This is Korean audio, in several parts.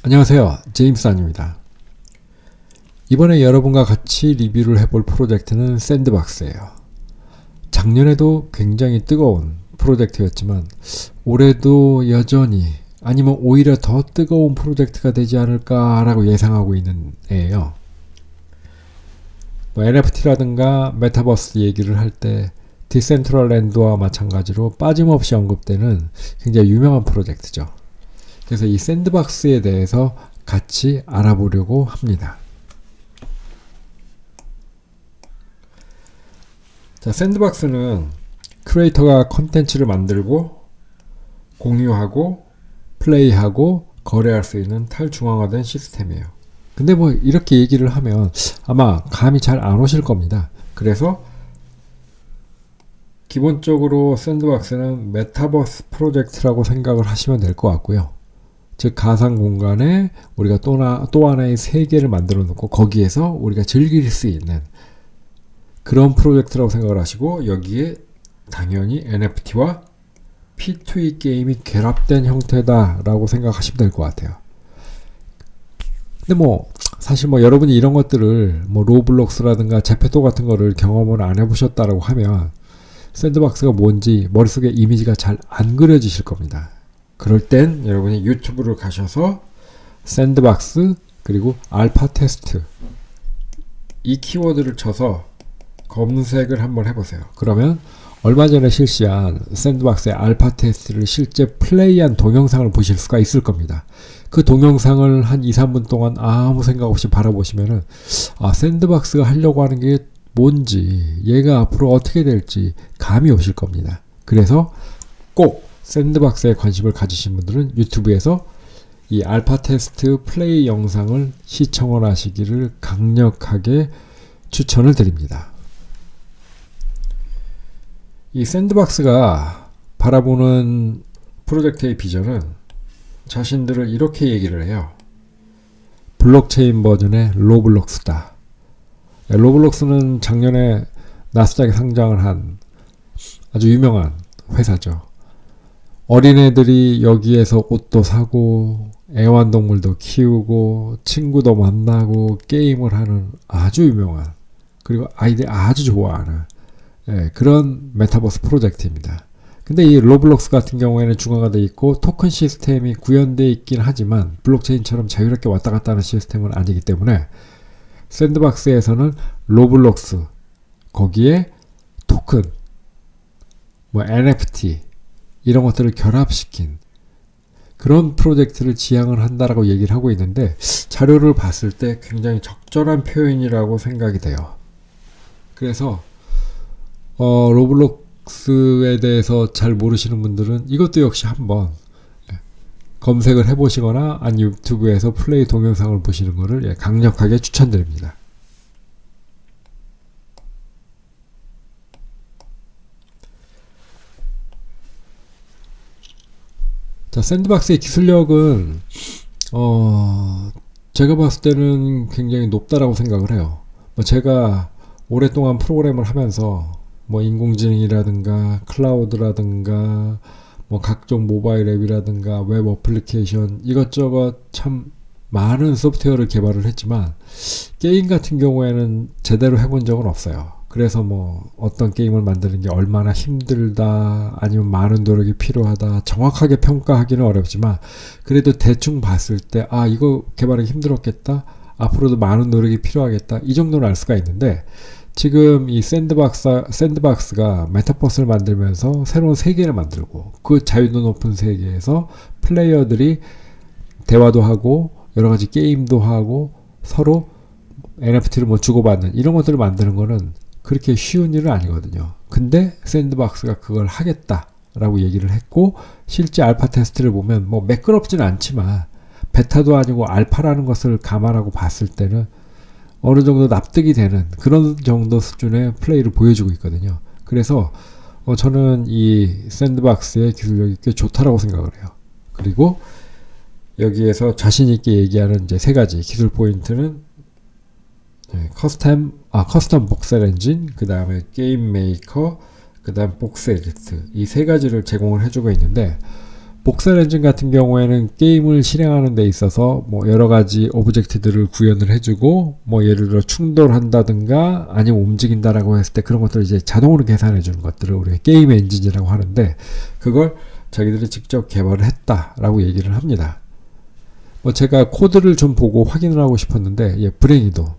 안녕하세요, 제임스 안입니다. 이번에 여러분과 같이 리뷰를 해볼 프로젝트는 샌드박스예요. 작년에도 굉장히 뜨거운 프로젝트였지만 올해도 여전히 아니면 오히려 더 뜨거운 프로젝트가 되지 않을까라고 예상하고 있는 애예요. NFT라든가 메타버스 얘기를 할 때 디센트럴랜드와 마찬가지로 빠짐없이 언급되는 굉장히 유명한 프로젝트죠. 그래서 이 샌드박스에 대해서 같이 알아보려고 합니다. 자, 샌드박스는 크리에이터가 컨텐츠를 만들고 공유하고 플레이하고 거래할 수 있는 탈중앙화된 시스템이에요. 근데 뭐 이렇게 얘기를 하면 아마 감이 잘 안 오실 겁니다. 그래서 기본적으로 샌드박스는 메타버스 프로젝트라고 생각을 하시면 될 것 같고요. 즉 가상 공간에 우리가 또 하나의 세계를 만들어 놓고 거기에서 우리가 즐길 수 있는 그런 프로젝트라고 생각을 하시고, 여기에 당연히 NFT와 P2E 게임이 결합된 형태다라고 생각하시면 될 것 같아요. 근데 뭐 사실 뭐 여러분이 이런 것들을 뭐 로블록스라든가 제페토 같은 거를 경험을 안 해보셨다라고 하면 샌드박스가 뭔지 머릿속에 이미지가 잘 안 그려지실 겁니다. 그럴 땐 여러분이 유튜브를 가셔서 샌드박스 그리고 알파 테스트 이 키워드를 쳐서 검색을 한번 해보세요. 그러면 얼마 전에 실시한 샌드박스의 알파 테스트를 실제 플레이한 동영상을 보실 수가 있을 겁니다. 그 동영상을 한 2, 3분 동안 아무 생각 없이 바라보시면은 샌드박스가 하려고 하는 게 뭔지, 얘가 앞으로 어떻게 될지 감이 오실 겁니다. 그래서 꼭 샌드박스에 관심을 가지신 분들은 유튜브에서 이 알파 테스트 플레이 영상을 시청을 하시기를 강력하게 추천을 드립니다. 이 샌드박스가 바라보는 프로젝트의 비전은 자신들을 이렇게 얘기를 해요. 블록체인 버전의 로블록스다. 로블록스는 작년에 나스닥에 상장을 한 아주 유명한 회사죠. 어린애들이 여기에서 옷도 사고 애완동물도 키우고 친구도 만나고 게임을 하는 아주 유명한, 그리고 아이들이 아주 좋아하는 그런 메타버스 프로젝트입니다. 근데 이 로블록스 같은 경우에는 중화가 되어 있고 토큰 시스템이 구현되어 있긴 하지만 블록체인처럼 자유롭게 왔다 갔다 하는 시스템은 아니기 때문에 샌드박스에서는 로블록스 거기에 토큰 뭐 NFT 이런 것들을 결합시킨 그런 프로젝트를 지향을 한다라고 얘기를 하고 있는데, 자료를 봤을 때 굉장히 적절한 표현이라고 생각이 돼요. 그래서 로블록스에 대해서 잘 모르시는 분들은 이것도 역시 한번 검색을 해보시거나 아니면 유튜브에서 플레이 동영상을 보시는 것을 강력하게 추천드립니다. 자, 샌드박스의 기술력은 제가 봤을 때는 굉장히 높다라고 생각을 해요. 제가 오랫동안 프로그램을 하면서 인공지능이라든가 클라우드라든가 각종 모바일 앱이라든가 웹 어플리케이션 이것저것 참 많은 소프트웨어를 개발을 했지만 게임 같은 경우에는 제대로 해본 적은 없어요. 그래서 어떤 게임을 만드는 게 얼마나 힘들다 아니면 많은 노력이 필요하다 정확하게 평가하기는 어렵지만, 그래도 대충 봤을 때 이거 개발하기 힘들었겠다, 앞으로도 많은 노력이 필요하겠다, 이 정도는 알 수가 있는데, 지금 이 샌드박스가 메타버스를 만들면서 새로운 세계를 만들고 그 자유도 높은 세계에서 플레이어들이 대화도 하고 여러가지 게임도 하고 서로 NFT를 주고받는 이런 것들을 만드는 거는 그렇게 쉬운 일은 아니거든요. 근데 샌드박스가 그걸 하겠다라고 얘기를 했고, 실제 알파 테스트를 보면 매끄럽지는 않지만 베타도 아니고 알파라는 것을 감안하고 봤을 때는 어느 정도 납득이 되는 그런 정도 수준의 플레이를 보여주고 있거든요. 그래서 저는 이 샌드박스의 기술력이 꽤 좋다라고 생각을 해요. 그리고 여기에서 자신 있게 얘기하는 이제 세 가지 기술 포인트는 커스텀 복셀 엔진, 그 다음에 게임 메이커, 그 다음 복스 에디트, 이 세 가지를 제공을 해주고 있는데, 복사 엔진 같은 경우에는 게임을 실행하는 데 있어서 뭐 여러 가지 오브젝트들을 구현을 해주고 뭐 예를 들어 충돌한다든가 아니면 움직인다라고 했을 때 그런 것들을 이제 자동으로 계산해 주는 것들을 우리가 게임 엔진이라고 하는데 그걸 자기들이 직접 개발을 했다라고 얘기를 합니다. 뭐 제가 코드를 좀 보고 확인을 하고 싶었는데 불행히도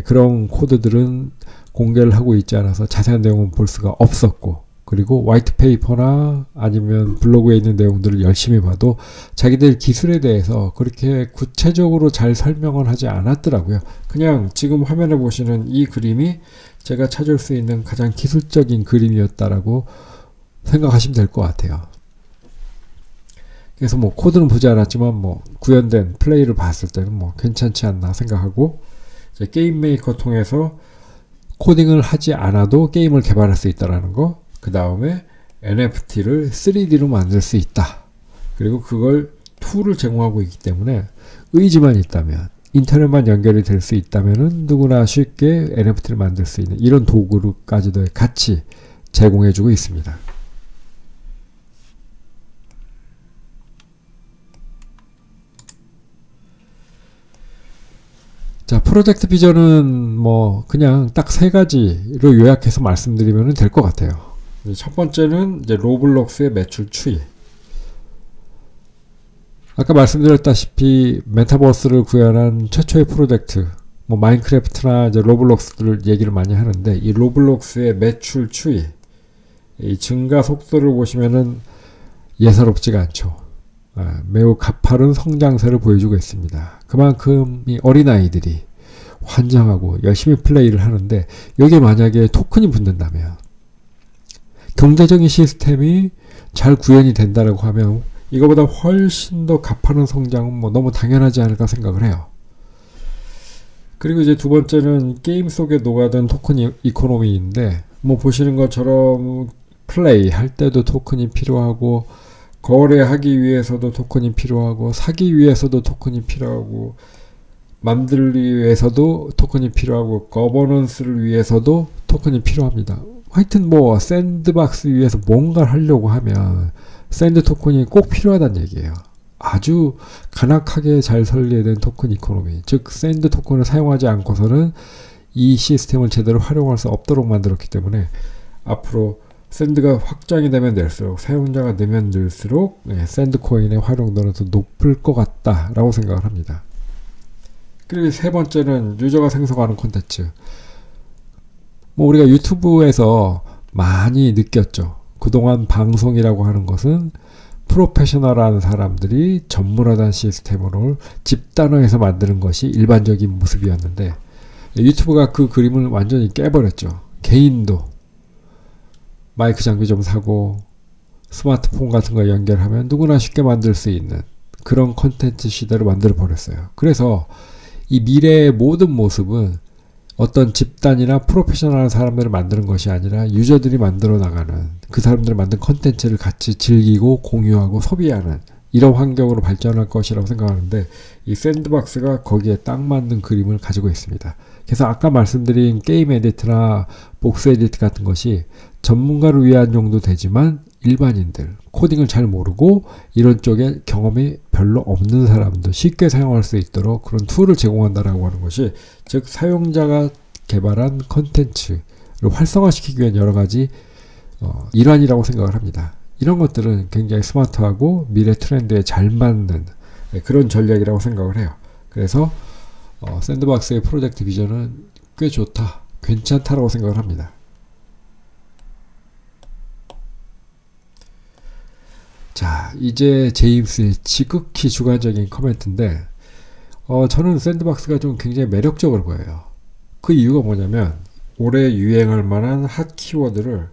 그런 코드들은 공개를 하고 있지 않아서 자세한 내용은 볼 수가 없었고 그리고 화이트 페이퍼나 아니면 블로그에 있는 내용들을 열심히 봐도 자기들 기술에 대해서 그렇게 구체적으로 잘 설명을 하지 않았더라고요. 그냥 지금 화면에 보시는 이 그림이 제가 찾을 수 있는 가장 기술적인 그림이었다라고 생각하시면 될 것 같아요. 그래서 뭐 코드는 보지 않았지만 뭐 구현된 플레이를 봤을 때는 뭐 괜찮지 않나 생각하고 이제 게임 메이커 통해서 코딩을 하지 않아도 게임을 개발할 수 있다라는 거. 그 다음에 NFT를 3D로 만들 수 있다. 그리고 그걸 툴을 제공하고 있기 때문에 의지만 있다면 인터넷만 연결이 될 수 있다면 누구나 쉽게 NFT를 만들 수 있는 이런 도구까지도 같이 제공해주고 있습니다. 자, 프로젝트 비전은 뭐 그냥 딱 세 가지로 요약해서 말씀드리면 될 것 같아요. 첫 번째는 이제 로블록스의 매출 추이. 아까 말씀드렸다시피 메타버스를 구현한 최초의 프로젝트, 뭐 마인크래프트나 이제 로블록스를 얘기를 많이 하는데 이 로블록스의 매출 추이, 이 증가 속도를 보시면은 예사롭지가 않죠. 매우 가파른 성장세를 보여주고 있습니다. 그만큼 이 어린아이들이 환장하고 열심히 플레이를 하는데 여기에 만약에 토큰이 붙는다면 경제적인 시스템이 잘 구현이 된다라고 하면 이거보다 훨씬 더 가파른 성장은 뭐 너무 당연하지 않을까 생각을 해요. 그리고 이제 두 번째는 게임 속에 녹아든 토큰 이코노미인데 뭐 보시는 것처럼 플레이 할 때도 토큰이 필요하고 거래하기 위해서도 토큰이 필요하고 사기 위해서도 토큰이 필요하고 만들기 위해서도 토큰이 필요하고 거버넌스를 위해서도 토큰이 필요합니다. 하여튼 뭐 샌드박스 위에서 뭔가를 하려고 하면 샌드 토큰이 꼭 필요하다는 얘기예요. 아주 간악하게 잘 설계된 토큰 이코노미, 즉 샌드 토큰을 사용하지 않고서는 이 시스템을 제대로 활용할 수 없도록 만들었기 때문에 앞으로 샌드가 확장이 되면 될수록 사용자가 늘면 늘수록 샌드 코인의 활용도는 더 높을 것 같다라고 생각을 합니다. 그리고 세 번째는 유저가 생성하는 콘텐츠. 뭐 우리가 유튜브에서 많이 느꼈죠. 그동안 방송이라고 하는 것은 프로페셔널한 사람들이 전문화된 시스템으로 집단화해서 만드는 것이 일반적인 모습이었는데 유튜브가 그 그림을 완전히 깨버렸죠. 개인도 마이크 장비 좀 사고 스마트폰 같은 거 연결하면 누구나 쉽게 만들 수 있는 그런 콘텐츠 시대를 만들어 버렸어요. 그래서 이 미래의 모든 모습은 어떤 집단이나 프로페셔널한 사람들을 만드는 것이 아니라 유저들이 만들어 나가는 그 사람들이 만든 컨텐츠를 같이 즐기고 공유하고 소비하는 이런 환경으로 발전할 것이라고 생각하는데 이 샌드박스가 거기에 딱 맞는 그림을 가지고 있습니다. 그래서 아까 말씀드린 게임 에디트나 복스 에디트 같은 것이 전문가를 위한 정도 되지만 일반인들, 코딩을 잘 모르고 이런 쪽에 경험이 별로 없는 사람도 쉽게 사용할 수 있도록 그런 툴을 제공한다라고 하는 것이 즉 사용자가 개발한 컨텐츠를 활성화시키기 위한 여러 가지 일환이라고 생각을 합니다. 이런 것들은 굉장히 스마트하고 미래 트렌드에 잘 맞는 그런 전략이라고 생각을 해요. 그래서 샌드박스의 프로젝트 비전은 꽤 좋다, 괜찮다라고 생각을 합니다. 자, 이제 제임스의 지극히 주관적인 코멘트인데 저는 샌드박스가 좀 굉장히 매력적으로 보여요. 그 이유가 뭐냐면 올해 유행할 만한 핫 키워드를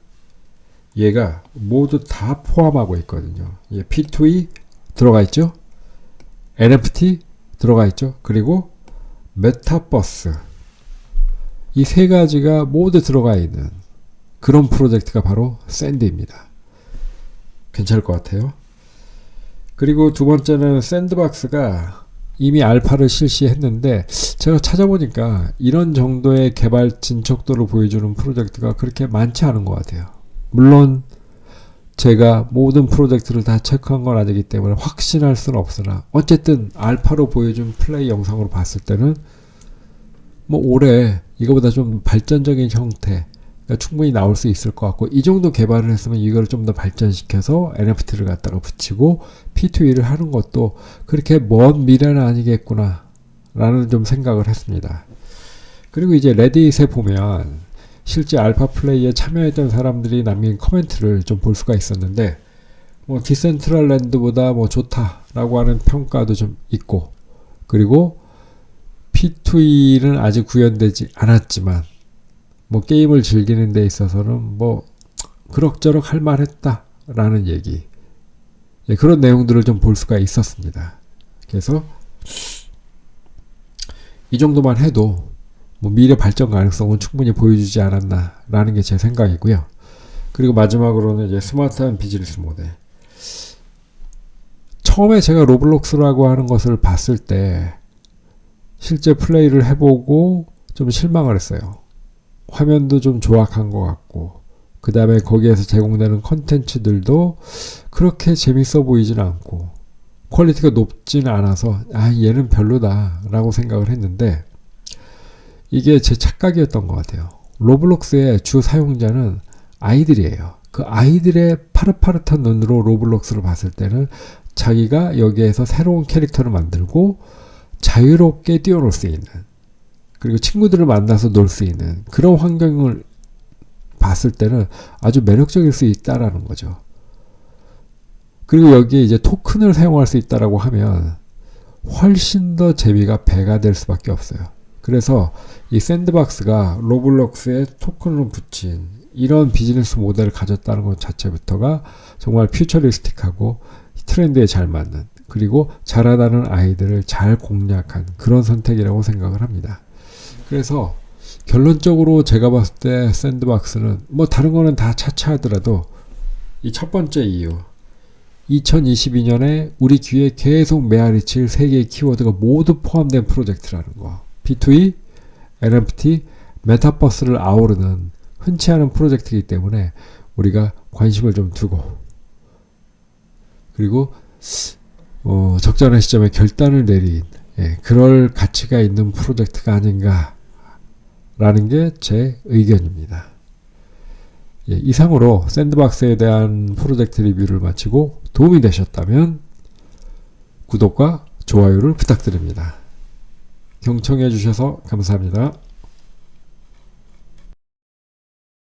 얘가 모두 다 포함하고 있거든요. P2E 들어가 있죠. NFT 들어가 있죠. 그리고 메타버스 이 세 가지가 모두 들어가 있는 그런 프로젝트가 바로 샌드입니다. 괜찮을 것 같아요. 그리고 두 번째는 샌드박스가 이미 알파를 실시했는데 제가 찾아보니까 이런 정도의 개발 진척도를 보여주는 프로젝트가 그렇게 많지 않은 것 같아요. 물론 제가 모든 프로젝트를 다 체크한 건 아니기 때문에 확신할 수는 없으나 어쨌든 알파로 보여준 플레이 영상으로 봤을 때는 뭐 올해 이거보다 좀 발전적인 형태 충분히 나올 수 있을 것 같고, 이 정도 개발을 했으면 이걸 좀 더 발전시켜서 NFT를 갖다가 붙이고 P2E를 하는 것도 그렇게 먼 미래는 아니겠구나 라는 좀 생각을 했습니다. 그리고 이제 레딧에 보면 실제 알파 플레이에 참여했던 사람들이 남긴 코멘트를 좀 볼 수가 있었는데, 뭐 디센트럴랜드보다 뭐 좋다라고 하는 평가도 좀 있고, 그리고 P2E는 아직 구현되지 않았지만 뭐 게임을 즐기는 데 있어서는 뭐 그럭저럭 할 만했다라는 얘기, 예, 그런 내용들을 좀 볼 수가 있었습니다. 그래서 이 정도만 해도 뭐 미래 발전 가능성은 충분히 보여주지 않았나라는 게 제 생각이고요. 그리고 마지막으로는 이제 스마트한 비즈니스 모델. 처음에 제가 로블록스라고 하는 것을 봤을 때 실제 플레이를 해보고 좀 실망을 했어요. 화면도 좀 조악한 것 같고, 그 다음에 거기에서 제공되는 컨텐츠들도 그렇게 재밌어 보이진 않고 퀄리티가 높지는 않아서 얘는 별로다 라고 생각을 했는데, 이게 제 착각이었던 것 같아요. 로블록스의 주 사용자는 아이들이에요. 그 아이들의 파릇파릇한 눈으로 로블록스를 봤을 때는 자기가 여기에서 새로운 캐릭터를 만들고 자유롭게 뛰어놀 수 있는, 그리고 친구들을 만나서 놀 수 있는 그런 환경을 봤을 때는 아주 매력적일 수 있다라는 거죠. 그리고 여기에 이제 토큰을 사용할 수 있다라고 하면 훨씬 더 재미가 배가 될 수밖에 없어요. 그래서 이 샌드박스가 로블록스에 토큰을 붙인 이런 비즈니스 모델을 가졌다는 것 자체부터가 정말 퓨처리스틱하고 트렌드에 잘 맞는, 그리고 자라나는 아이들을 잘 공략한 그런 선택이라고 생각을 합니다. 그래서 결론적으로 제가 봤을 때 샌드박스는 뭐 다른 거는 다 차치하더라도 이 첫 번째 이유, 2022년에 우리 귀에 계속 메아리칠 세 개의 키워드가 모두 포함된 프로젝트라는 거. P2E, NFT, 메타버스를 아우르는 흔치 않은 프로젝트이기 때문에 우리가 관심을 좀 두고, 그리고 적절한 시점에 결단을 내린, 그럴 가치가 있는 프로젝트가 아닌가 라는 게 제 의견입니다. 이상으로 샌드박스에 대한 프로젝트 리뷰를 마치고 도움이 되셨다면 구독과 좋아요를 부탁드립니다. 경청해 주셔서 감사합니다.